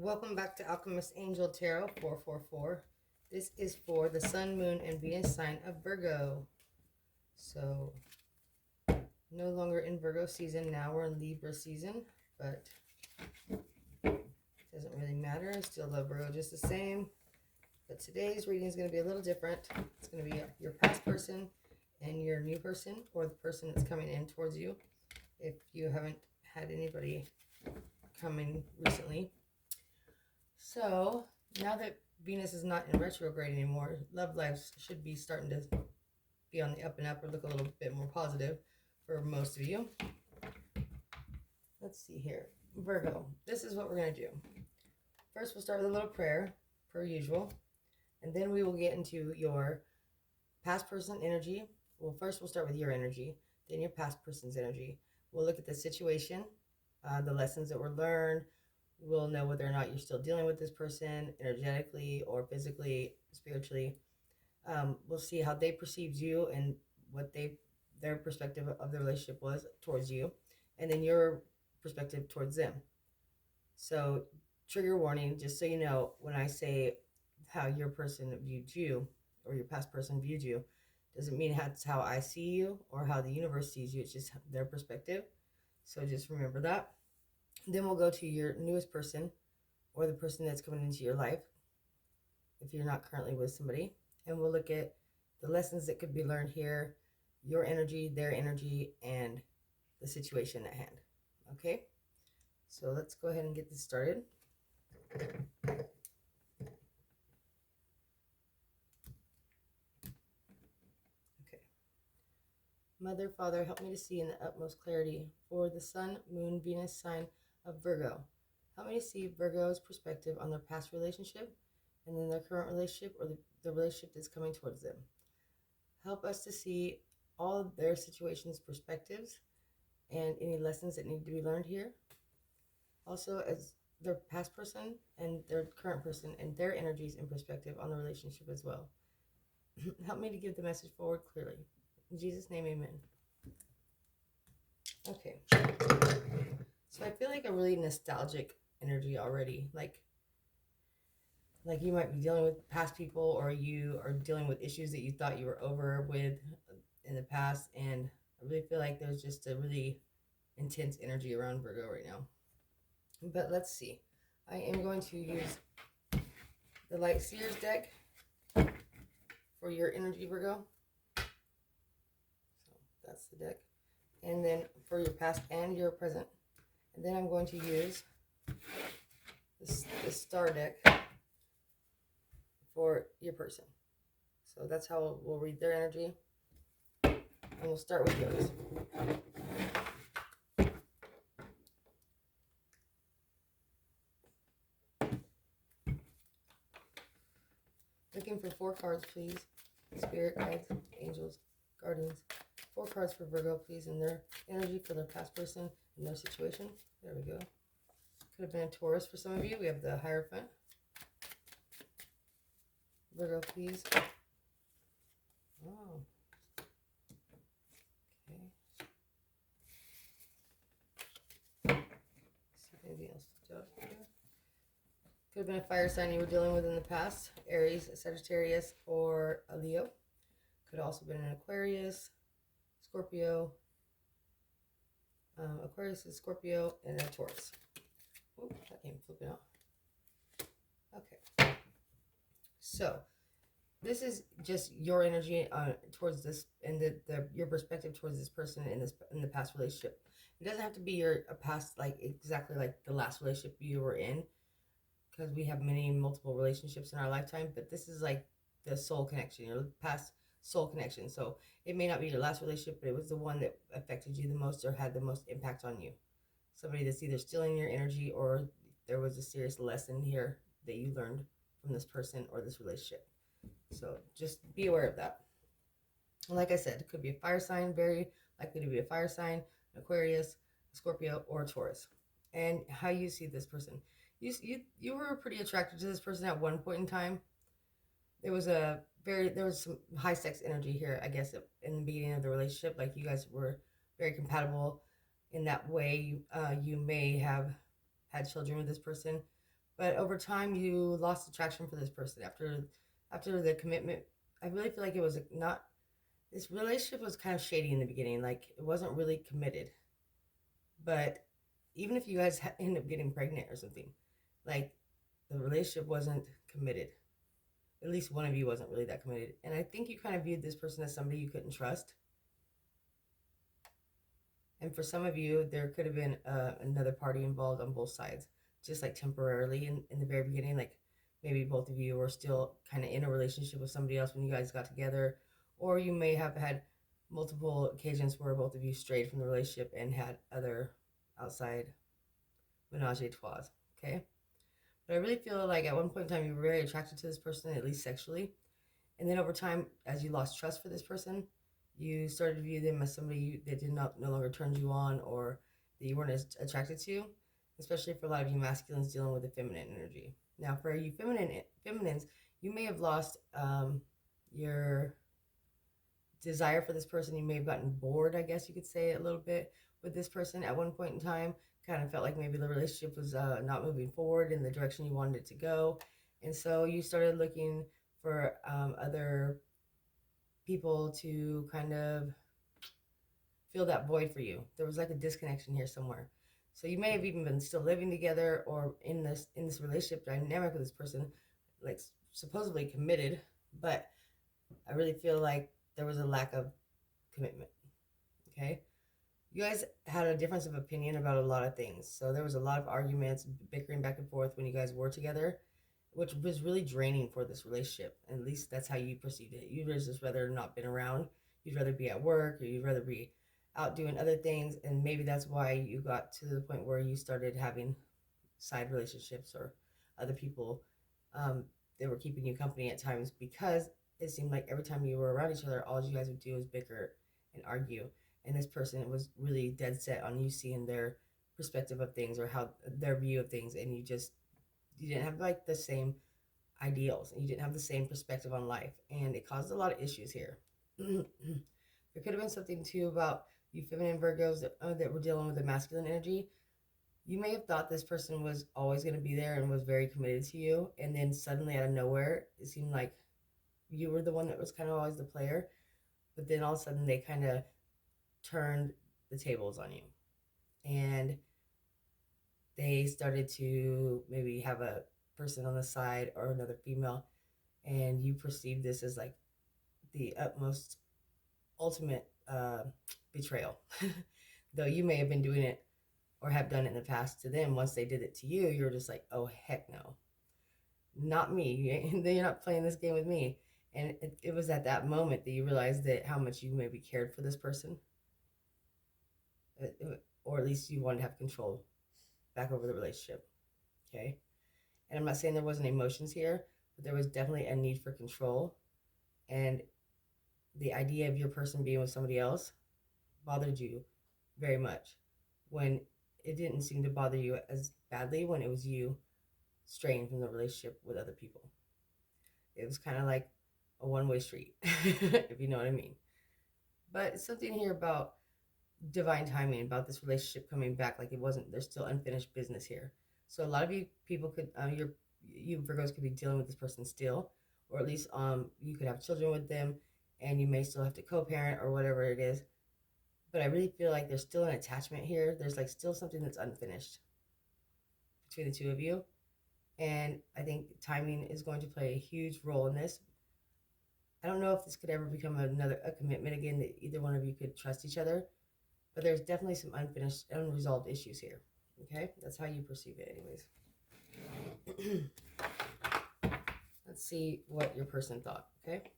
Welcome back to Alchemist Angel Tarot 444. This is for the Sun, Moon, and Venus sign of Virgo. So, no longer in Virgo season. Now we're in Libra season, but it doesn't really matter. I still love Virgo just the same. But today's reading is going to be a little different. It's going to be your past person and your new person, or the person that's coming in towards you. If you haven't had anybody come in recently. So, now that Venus is not in retrograde anymore, love lives should be starting to be on the up and up, or look a little bit more positive for most of you. Let's see here. Virgo, this is what we're going to do. First, we'll start with a little prayer, per usual, and then we will get into your past person energy. Well, first we'll start with your energy, then your past person's energy. We'll look at the situation, the lessons that were learned. We'll know whether or not you're still dealing with this person energetically or physically, spiritually. We'll see how they perceived you and what their perspective of the relationship was towards you, and then your perspective towards them. So, trigger warning, just so you know, when I say how your person viewed you or your past person viewed you, doesn't mean that's how I see you or how the universe sees you. It's just their perspective. So just remember that. Then we'll go to your newest person, or the person that's coming into your life if you're not currently with somebody, and we'll look at the lessons that could be learned here, your energy, their energy, and the situation at hand. Okay, so let's go ahead and get this started. Okay. Mother, Father, help me to see in the utmost clarity for the Sun, Moon, Venus sign of Virgo. Help me to see Virgo's perspective on their past relationship, and then their current relationship, or the relationship that's coming towards them. Help us to see all of their situations, perspectives, and any lessons that need to be learned here. Also, as their past person and their current person and their energies and perspective on the relationship as well. Help me to give the message forward clearly. In Jesus' name, amen. Okay. So I feel like a really nostalgic energy already. Like you might be dealing with past people, or you are dealing with issues that you thought you were over with in the past. And I really feel like there's just a really intense energy around Virgo right now. But let's see. I am going to use the Light Seers deck for your energy, Virgo. So that's the deck. And then for your past and your present. And then I'm going to use this star deck for your person. So that's how we'll read their energy. And we'll start with yours. Looking for 4 cards, please. Spirit guides, angels, guardians. 4 cards for Virgo, please, and their energy for their past person and their situation. There we go. Could have been a Taurus for some of you. We have the Hierophant. Virgo, please. Oh. Okay. See if anything else stood out here. Could have been a fire sign you were dealing with in the past. Aries, Sagittarius, or a Leo. Could also have been an Aquarius, Scorpio. Aquarius is Scorpio, and a Taurus. Oop, that came flipping out. Okay. So, this is just your energy towards this, and your perspective towards this person in the past relationship. It doesn't have to be your past, like exactly like the last relationship you were in, because we have multiple relationships in our lifetime. But this is like the soul connection, your past soul connection. So it may not be your last relationship, but it was the one that affected you the most or had the most impact on you. Somebody that's either stealing your energy, or there was a serious lesson here that you learned from this person or this relationship. So just be aware of that. Like I said, it could be a fire sign, very likely to be a fire sign, Aquarius, Scorpio, or Taurus. And how you see this person. You were pretty attracted to this person at one point in time. There was some high sex energy here, I guess, in the beginning of the relationship. Like you guys were very compatible in that way. You may have had children with this person, But over time, you lost attraction for this person after the commitment. I really feel like it was not. This relationship was kind of shady in the beginning. Like it wasn't really committed. But even if you guys end up getting pregnant or something, like the relationship wasn't committed. At least one of you wasn't really that committed. And I think you kind of viewed this person as somebody you couldn't trust. And for some of you, there could have been another party involved on both sides, just like temporarily in the very beginning. Like maybe both of you were still kind of in a relationship with somebody else when you guys got together. Or you may have had multiple occasions where both of you strayed from the relationship and had other outside menage a trois. Okay? But I really feel like at one point in time you were very attracted to this person, at least sexually. And then over time, as you lost trust for this person, you started to view them as somebody that did not no longer turned you on or that you weren't as attracted to, especially for a lot of you masculines dealing with the feminine energy. Now, for you feminines, you may have lost your desire for this person. You may have gotten bored, I guess you could say, a little bit with this person at one point in time. Kind of felt like maybe the relationship was not moving forward in the direction you wanted it to go. And so you started looking for other people to kind of fill that void for you. There was like a disconnection here somewhere. So you may have even been still living together or in this relationship dynamic with this person, like supposedly committed, but I really feel like there was a lack of commitment. Okay? You guys had a difference of opinion about a lot of things. So there was a lot of arguments, bickering back and forth when you guys were together, which was really draining for this relationship. At least that's how you perceived it. You'd just rather not been around. You'd rather be at work or you'd rather be out doing other things. And maybe that's why you got to the point where you started having side relationships or other people that were keeping you company at times, because it seemed like every time you were around each other, all you guys would do was bicker and argue. And this person was really dead set on you seeing their perspective of things or how their view of things, and you didn't have like the same ideals and you didn't have the same perspective on life, and it caused a lot of issues here. There could have been something too about you feminine Virgos that were dealing with the masculine energy. You may have thought this person was always going to be there and was very committed to you, and then suddenly out of nowhere it seemed like you were the one that was kind of always the player, but then all of a sudden they kind of turned the tables on you, and they started to maybe have a person on the side or another female, and you perceive this as like the utmost ultimate betrayal. Though you may have been doing it or have done it in the past to them, once they did it to you, you're just like, oh heck no, not me. You're not playing this game with me. And it was at that moment that you realized that how much you maybe cared for this person, or at least you wanted to have control back over the relationship. Okay. And I'm not saying there wasn't emotions here, but there was definitely a need for control. And the idea of your person being with somebody else bothered you very much, when it didn't seem to bother you as badly when it was you straying from the relationship with other people. It was kind of like a one-way street, if you know what I mean. But it's something here about divine timing, about this relationship coming back. Like it wasn't, there's still unfinished business here. So a lot of you people could, you Virgos could be dealing with this person still, or at least you could have children with them, and you may still have to co-parent or whatever it is. But I really feel like there's still an attachment here. There's like still something that's unfinished between the two of you. And I think timing is going to play a huge role in this. I don't know if this could ever become a commitment again, that either one of you could trust each other, but there's definitely some unresolved issues here. Okay, that's how you perceive it, anyways. Let's see what your person thought. Okay,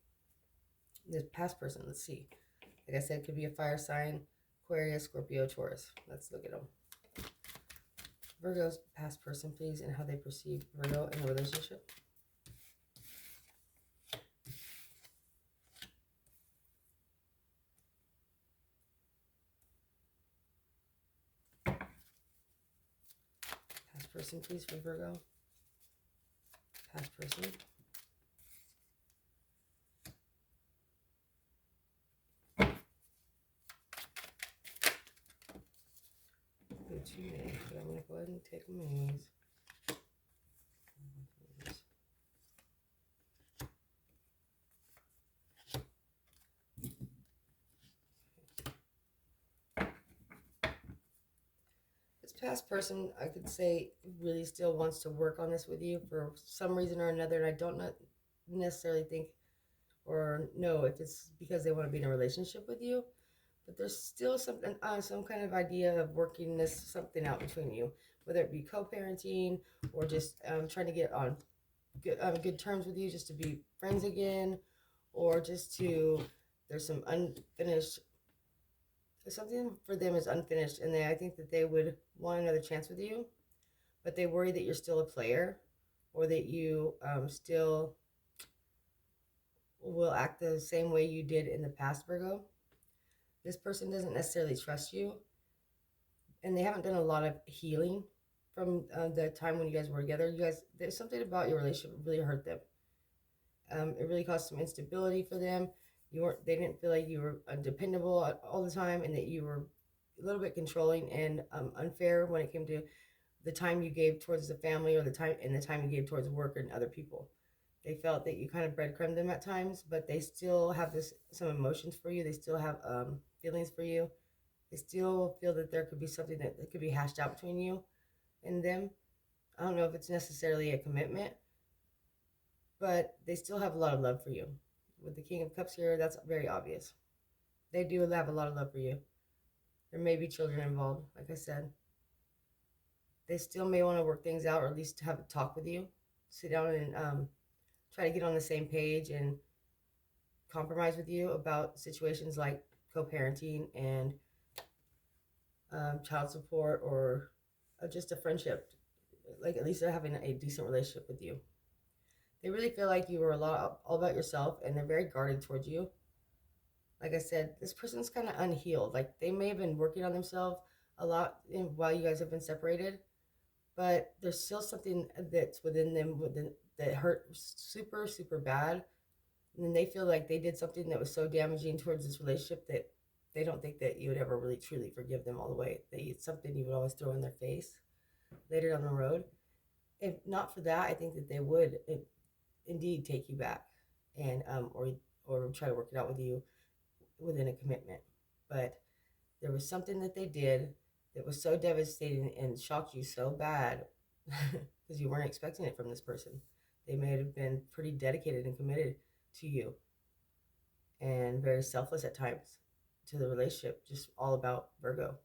this past person. Let's see. Like I said, it could be a fire sign: Aquarius, Scorpio, Taurus. Let's look at them. Virgo's past person, please, and how they perceive Virgo in the relationship. Past person, please, for Virgo. Past person. Go too many, but I'm going to go ahead and take them anyways. past person, I could say, really still wants to work on this with you for some reason or another, and I don't necessarily think or know if it's because they want to be in a relationship with you, but there's still something, some kind of idea of working this something out between you, whether it be co-parenting or just trying to get on good terms with you, just to be friends again, or just to there's some unfinished something for them is unfinished, and I think that they would want another chance with you, but they worry that you're still a player, or that you still will act the same way you did in the past, Virgo. This person doesn't necessarily trust you, and they haven't done a lot of healing from the time when you guys were together. You guys, there's something about your relationship that really hurt them. It really caused some instability for them. They didn't feel like you were dependable all the time, and that you were a little bit controlling and unfair when it came to the time you gave towards the family, or the time you gave towards work and other people. They felt that you kind of breadcrumbed them at times, but they still have some emotions for you. They still have feelings for you. They still feel that there could be something that could be hashed out between you and them. I don't know if it's necessarily a commitment, but they still have a lot of love for you. With the King of Cups here, that's very obvious. They do have a lot of love for you. There may be children involved, like I said. They still may want to work things out, or at least have a talk with you. Sit down and try to get on the same page and compromise with you about situations like co-parenting and child support, or just a friendship. Like, at least they're having a decent relationship with you. They really feel like you were all about yourself, and they're very guarded towards you. Like I said, this person's kind of unhealed. Like, they may have been working on themselves a lot while you guys have been separated, but there's still something that's within them that hurt super, super bad. And they feel like they did something that was so damaging towards this relationship that they don't think that you would ever really truly forgive them all the way. That it's something you would always throw in their face later down the road. If not for that, I think that they would indeed take you back, and or try to work it out with you within a commitment. But there was something that they did that was so devastating and shocked you so bad because you weren't expecting it from this person. They may have been pretty dedicated and committed to you, and very selfless at times to the relationship, just all about Virgo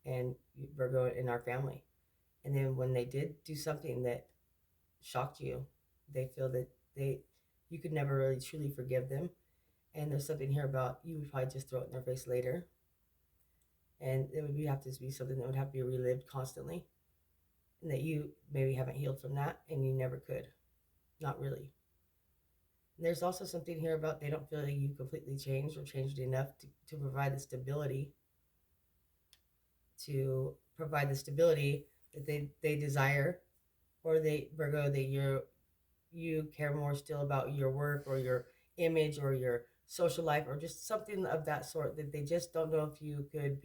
and Virgo in our family. And then when they did do something that shocked you, they feel that you could never really truly forgive them. And there's something here about you would probably just throw it in their face later. And it would have to be something that would have to be relived constantly. And that you maybe haven't healed from that, and you never could. Not really. And there's also something here about they don't feel like you completely changed or changed enough to provide the stability that they desire, or Virgo, that you care more still about your work or your image or your social life, or just something of that sort, that they just don't know if you could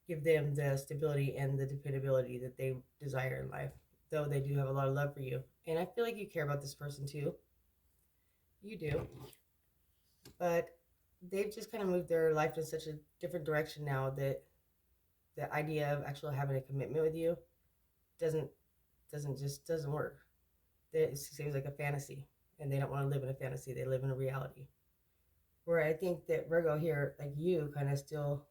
give them the stability and the dependability that they desire in life, though they do have a lot of love for you. And I feel like you care about this person too. You do. But they've just kind of moved their life in such a different direction now that the idea of actually having a commitment with you doesn't doesn't work. It seems like a fantasy, and they don't want to live in a fantasy. They live in a reality. Where I think that Virgo here, like you, kind of still,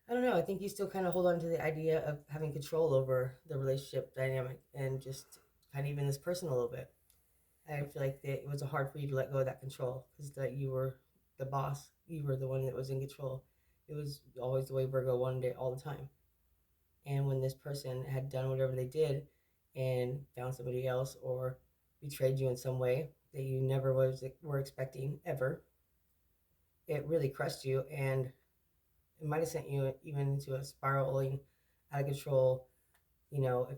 I don't know, I think you still kind of hold on to the idea of having control over the relationship dynamic, and just kind of even this person a little bit. I feel like that it was hard for you to let go of that control, because that you were the boss. You were the one that was in control. It was always the way Virgo wanted it all the time. And when this person had done whatever they did and found somebody else, or betrayed you in some way that you never were expecting ever, it really crushed you, and it might have sent you even into a spiraling out of control, you know,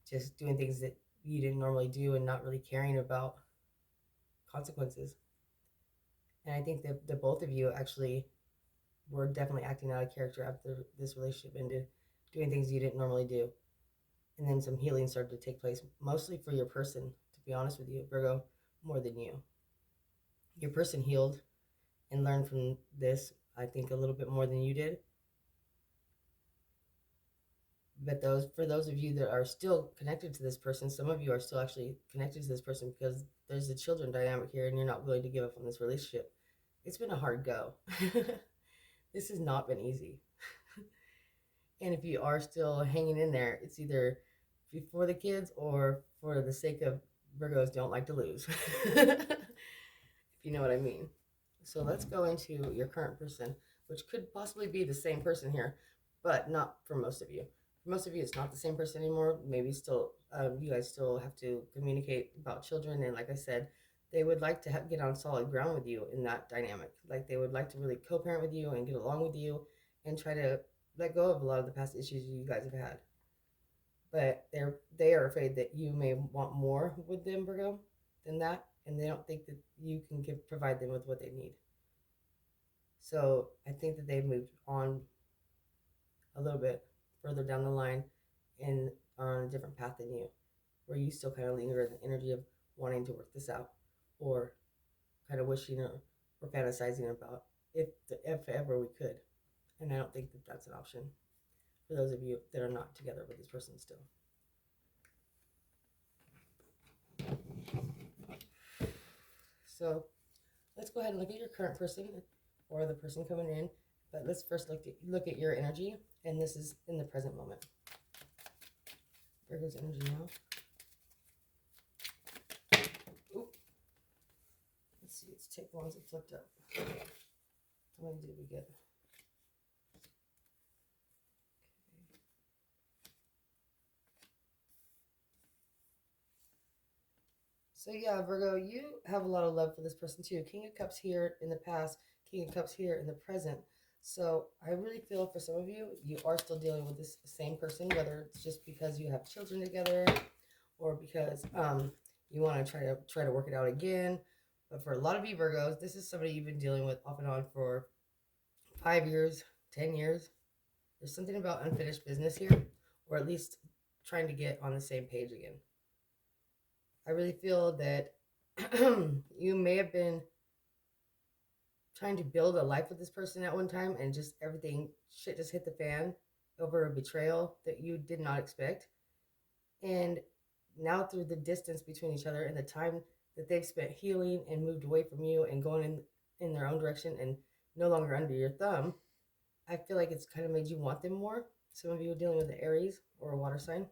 just doing things that you didn't normally do, and not really caring about consequences. And I think that the both of you actually were definitely acting out of character after this relationship ended, doing things you didn't normally do. And then some healing started to take place, mostly for your person, to be honest with you, Virgo, more than you. Your person healed and learned from this, I think, a little bit more than you did. But for those of you that are still connected to this person, some of you are still actually connected to this person because there's the children dynamic here and you're not willing to give up on this relationship. It's been a hard go. This has not been easy. And if you are still hanging in there, it's either for the kids or for the sake of Virgos don't like to lose. If you know what I mean. So let's go into your current person, which could possibly be the same person here, but not for most of you. For most of you, it's not the same person anymore. Maybe still, you guys still have to communicate about children. And like I said, they would like to get on solid ground with you in that dynamic. Like they would like to really co parent with you and get along with you and try to let go of a lot of the past issues you guys have had. But they are afraid that you may want more with them, Virgo, than that, and they don't think that you can provide them with what they need. So I think that they've moved on a little bit further down the line and are on a different path than you, where you still kind of linger in the energy of wanting to work this out, or kind of wishing or fantasizing about if ever we could. And I don't think that that's an option for those of you that are not together with this person still. So let's go ahead and look at your current person or the person coming in. But let's first look at your energy, and this is in the present moment. Virgo's energy now. Oop. Let's see, let's take the ones that flipped up. How many did we get? So yeah, Virgo, you have a lot of love for this person too. King of Cups here in the past, King of Cups here in the present. So I really feel for some of you, you are still dealing with this same person, whether it's just because you have children together or because you want to try to work it out again. But for a lot of you Virgos, this is somebody you've been dealing with off and on for 5 years, 10 years. There's something about unfinished business here, or at least trying to get on the same page again. I really feel that you may have been trying to build a life with this person at one time and just shit just hit the fan over a betrayal that you did not expect. And now through the distance between each other and the time that they've spent healing and moved away from you and going in their own direction and no longer under your thumb, I feel like it's kind of made you want them more. Some of you are dealing with an Aries or a water sign.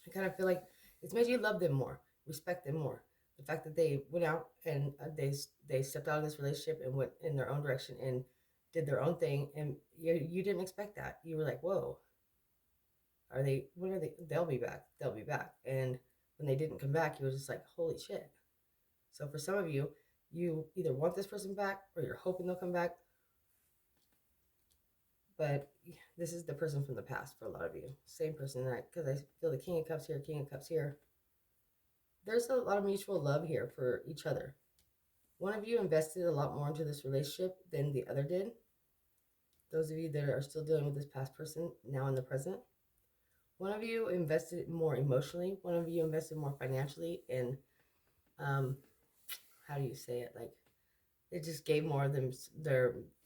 I kind of feel like it's made you love them more, respect them more. The fact that they went out and they stepped out of this relationship and went in their own direction and did their own thing, and you didn't expect that. You were like, whoa, are they? When are they? They'll be back. They'll be back. And when they didn't come back, you were just like, holy shit. So for some of you, you either want this person back or you're hoping they'll come back. But this is the person from the past for a lot of you. Same person, right? Because I feel the King of Cups here, King of Cups here. There's a lot of mutual love here for each other. One of you invested a lot more into this relationship than the other did. Those of you that are still dealing with this past person now in the present. One of you invested more emotionally. One of you invested more financially. And how do you say it? Like, they just gave more of them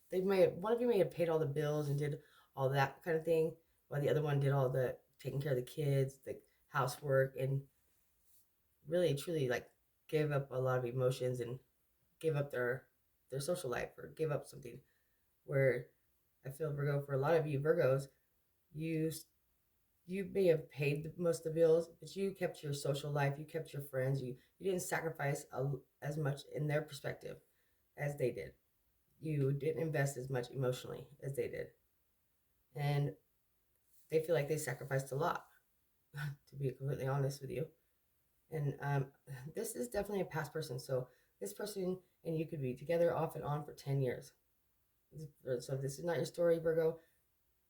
one of you may have paid all the bills and did all that kind of thing, while the other one did all the taking care of the kids, the housework, and really truly like gave up a lot of emotions and gave up their social life or gave up something. Where I feel Virgo, for a lot of you Virgos, you may have paid most of the bills, but you kept your social life, you kept your friends, you didn't sacrifice as much in their perspective as they did. You didn't invest as much emotionally as they did. And they feel like they sacrificed a lot, to be completely honest with you. And this is definitely a past person. So this person and you could be together off and on for 10 years. So if this is not your story, Virgo,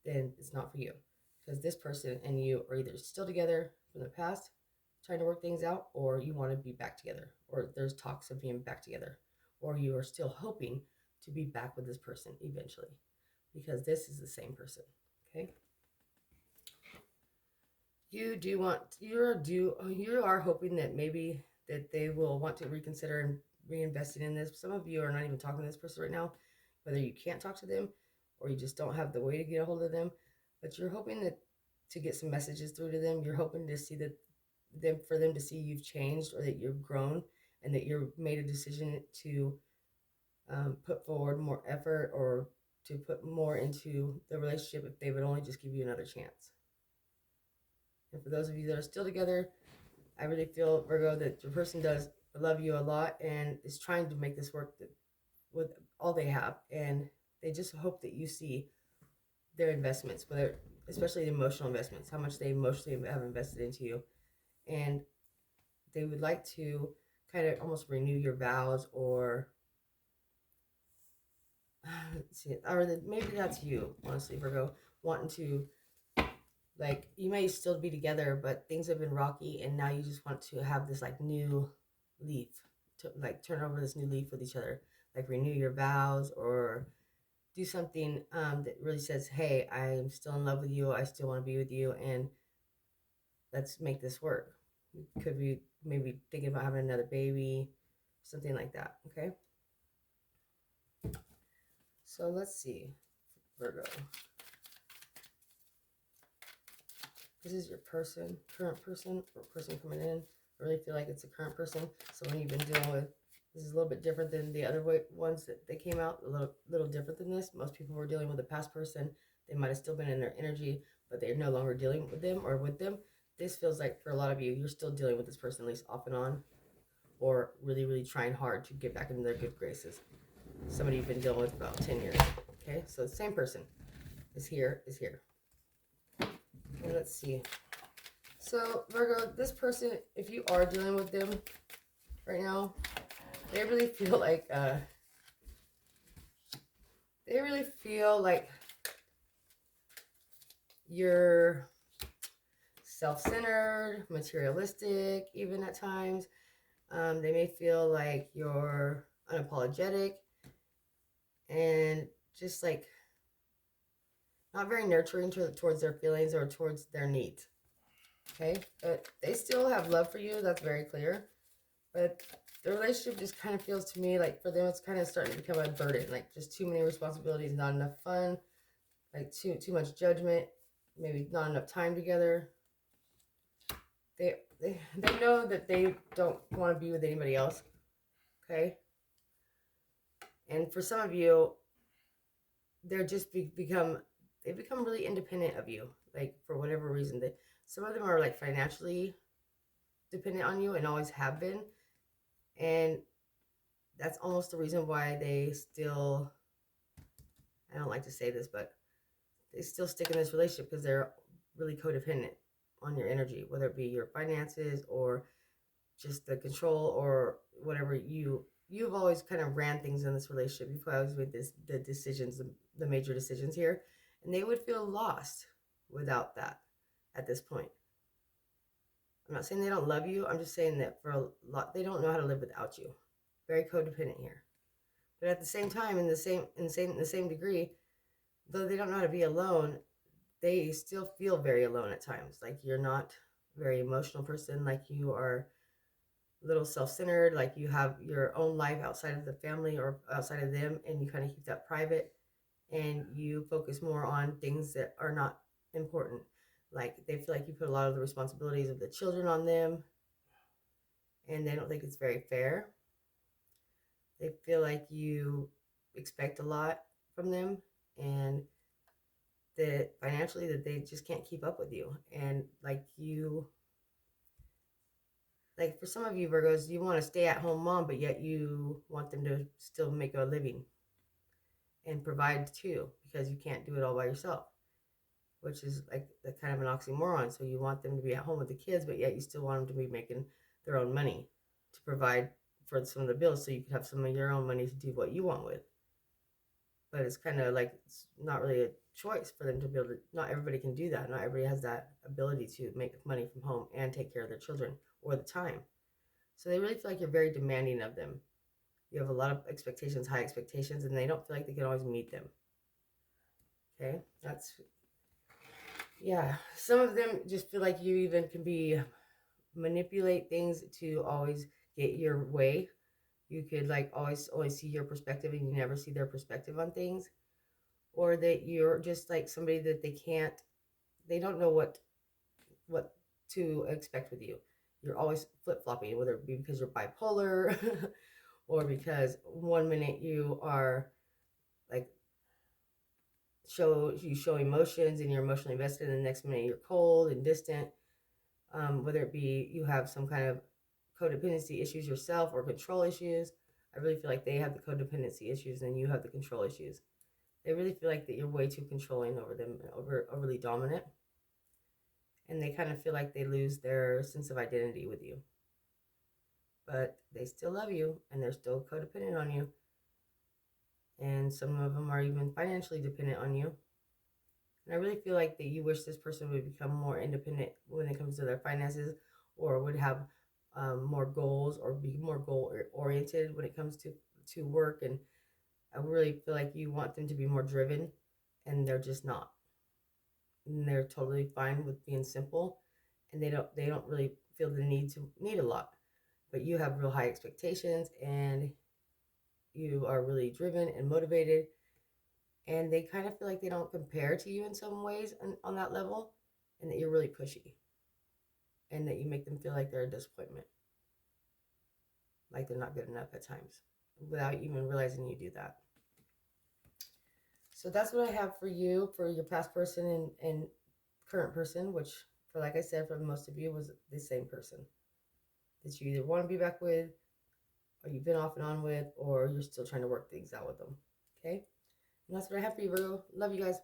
then it's not for you. Because this person and you are either still together from the past, trying to work things out, or you want to be back together, or there's talks of being back together, or you are still hoping to be back with this person eventually, because this is the same person. Okay. You are hoping that maybe that they will want to reconsider and reinvesting in this. Some of you are not even talking to this person right now, whether you can't talk to them or you just don't have the way to get a hold of them. But you're hoping that to get some messages through to them. You're hoping to see that them for them to see you've changed or that you've grown and that you've made a decision to put forward more effort or to put more into the relationship if they would only just give you another chance. And for those of you that are still together, I really feel, Virgo, that your person does love you a lot and is trying to make this work with all they have. And they just hope that you see their investments, whether especially the emotional investments, how much they emotionally have invested into you. And they would like to kind of almost renew your vows or see, or maybe that's you, honestly, Virgo, wanting to, like, you may still be together, but things have been rocky, and now you just want to have this like new leaf, to like turn over this new leaf with each other, like renew your vows or do something that really says, hey, I'm still in love with you, I still want to be with you, and let's make this work. Could be maybe thinking about having another baby, something like that. Okay, so let's see, Virgo. This is your person, current person, or person coming in. I really feel like it's a current person. Someone you've been dealing with. This is a little bit different than the other ones that they came out. A little different than this. Most people were dealing with a past person. They might have still been in their energy, but they're no longer dealing with them or with them. This feels like for a lot of you, you're still dealing with this person, at least off and on, or really, really trying hard to get back into their good graces. Somebody you've been dealing with for about 10 years. Okay, so the same person is here. And let's see. So, Virgo, this person, if you are dealing with them right now, they really feel like you're self-centered, materialistic, even at times. They may feel like you're unapologetic and just like not very nurturing towards their feelings or towards their needs. Okay, but they still have love for you. That's very clear. But the relationship just kind of feels to me like for them it's kind of starting to become a burden, like just too many responsibilities, not enough fun, like too much judgment, maybe not enough time together. They know that they don't want to be with anybody else. Okay, and for some of you, they're just they become really independent of you, like for whatever reason. That some of them are like financially dependent on you and always have been, and that's almost the reason why they still, I don't like to say this, but they still stick in this relationship because they're really codependent on your energy, whether it be your finances or just the control or whatever. You've always kind of ran things in this relationship. You've always made the decisions, the major decisions here, and they would feel lost without that at this point. I'm not saying they don't love you. I'm just saying that for a lot, they don't know how to live without you. Very codependent here. But at the same time, in the same degree, though they don't know how to be alone, they still feel very alone at times. Like you're not a very emotional person. Like you are a little self-centered. Like you have your own life outside of the family or outside of them, and you kind of keep that private. And you focus more on things that are not important. Like they feel like you put a lot of the responsibilities of the children on them, and they don't think it's very fair. They feel like you expect a lot from them, and that financially that they just can't keep up with you. And like for some of you Virgos, you want to stay at home mom, but yet you want them to still make a living and provide too, because you can't do it all by yourself, which is like the kind of an oxymoron. So you want them to be at home with the kids, but yet you still want them to be making their own money to provide for some of the bills, so you could have some of your own money to do what you want with. But it's kind of like it's not really a choice for them to be able to. Not everybody can do that. Not everybody has that ability to make money from home and take care of their children or the time. So they really feel like you're very demanding of them. You have a lot of expectations, high expectations, and they don't feel like they can always meet them. Okay, that's, yeah. Some of them just feel like you even can manipulate things to always get your way. You could like always see your perspective and you never see their perspective on things, or that you're just like somebody that they can't they don't know what to expect with you. You're always flip-flopping, whether it be because you're bipolar or because one minute you are like you show emotions and you're emotionally invested, and the next minute you're cold and distant. Whether it be you have some kind of codependency issues yourself or control issues. I really feel like they have the codependency issues and you have the control issues. They really feel like that you're way too controlling over them, overly dominant, and they kind of feel like they lose their sense of identity with you. But they still love you and they're still codependent on you. And some of them are even financially dependent on you. And I really feel like that you wish this person would become more independent when it comes to their finances, or would have more goals, or be more goal oriented when it comes to work. And I really feel like you want them to be more driven, and they're just not. And they're totally fine with being simple, and they don't really feel the need a lot. But you have real high expectations, and you are really driven and motivated, and they kind of feel like they don't compare to you in some ways on that level, and that you're really pushy, and that you make them feel like they're a disappointment, like they're not good enough at times, without even realizing you do that. So that's what I have for you, for your past person and current person, which, for like I said, for most of you was the same person that you either want to be back with, or you've been off and on with, or you're still trying to work things out with them. Okay? And that's what I have for you, Virgo. Love you guys.